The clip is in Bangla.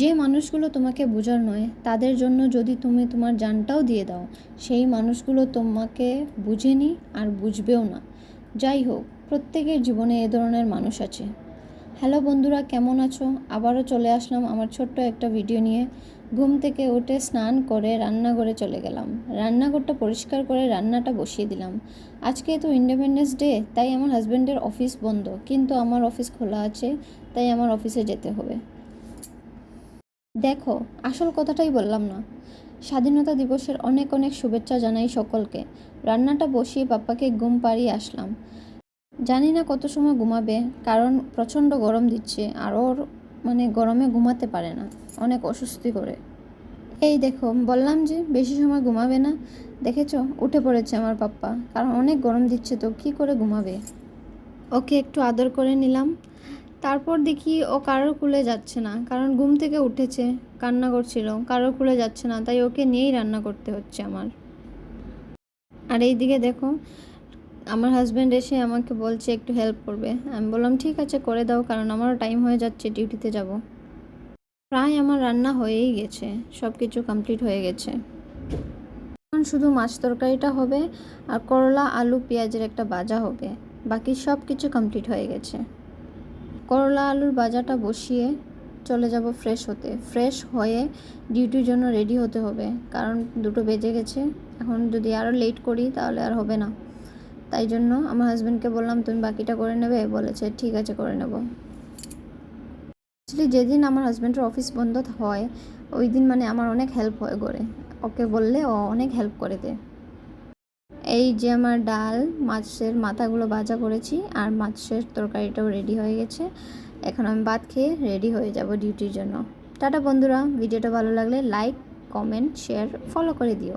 যে মানুষগুলো তোমাকে বোঝার নয় তাদের জন্য যদি তুমি তোমার জানটাও দিয়ে দাও, সেই মানুষগুলো তোমাকে বুঝেনি আর বুঝবেও না। যাই হোক, প্রত্যেকের জীবনে এ ধরনের মানুষ আছে। হ্যালো বন্ধুরা, কেমন আছো? আবারও চলে আসলাম আমার ছোট্ট একটা ভিডিও নিয়ে। ঘুম থেকে উঠে স্নান করে রান্নাঘরে চলে গেলাম। রান্নাঘরটা পরিষ্কার করে রান্নাটা বসিয়ে দিলাম। আজকে তো ইন্ডিপেন্ডেন্স ডে, তাই আমার হাজব্যান্ডের অফিস বন্ধ, কিন্তু আমার অফিস খোলা আছে, তাই আমার অফিসে যেতে হবে। দেখো, আসল কথাটাই বললাম না। স্বাধীনতা দিবসের অনেক অনেক শুভেচ্ছা জানাই সকলকে। রান্নাটা বসিয়ে পাপ্পাকে ঘুম পাড়িয়ে আসলাম। জানি না কত সময় ঘুমাবে, কারণ প্রচণ্ড গরম দিচ্ছে আর ওর গরমে ঘুমাতে পারে না, অনেক অস্বস্তি করে। এই দেখো, বললাম যে বেশি সময় ঘুমাবে না। দেখেছো, উঠে পড়েছে আমার পাপ্পা, কারণ অনেক গরম দিচ্ছে তো কী করে ঘুমাবে। ওকে একটু আদর করে নিলাম। তারপর দেখি ও কারোর কুলে যাচ্ছে না, কারণ ঘুম থেকে উঠেছে, কান্না করছিল, কারোর কুলে যাচ্ছে না, তাই ওকে নিয়েই রান্না করতে হচ্ছে আমার। আর এই দিকে দেখো, আমার হাজব্যান্ড এসে আমাকে বলছে একটু হেল্প করবে। আমি বললাম ঠিক আছে, করে দাও, কারণ আমারও টাইম হয়ে যাচ্ছে, ডিউটিতে যাব। প্রায় আমার রান্না হয়েই গেছে, সব কিছু কমপ্লিট হয়ে গেছে। এখন শুধু মাছ তরকারিটা হবে আর করলা আলু পেঁয়াজের একটা ভাজা হবে। বাকি সব কিছু কমপ্লিট হয়ে গেছে। করলা আলুর ভাজাটা বসিয়ে চলে যাব ফ্রেশ হতে। ফ্রেশ হয়ে ডিউটির জন্য রেডি হতে হবে, কারণ 2টো বেজে গেছে। এখন যদি আরও লেট করি তাহলে আর হবে না। তাই জন্য আমার হাজব্যান্ডকে বললাম তুমি বাকিটা করে নেবে, বলেছে ঠিক আছে করে নেব। অ্যাকচুয়ালি যেদিন আমার হাজব্যান্ডের অফিস বন্ধ হয় ওই দিন আমার অনেক হেল্প হয় ঘরে। ওকে বললে ও অনেক হেল্প করে দেয়। এই যে আমার ডাল, মাছের মাথাগুলো ভাজা করেছি, আর মাছের তরকারিটাও রেডি হয়ে গেছে। এখন আমি ভাত খেয়ে রেডি হয়ে যাব ডিউটির জন্য। টাটা বন্ধুরা, ভিডিওটা ভালো লাগলে লাইক, কমেন্ট, শেয়ার, ফলো করে দিও।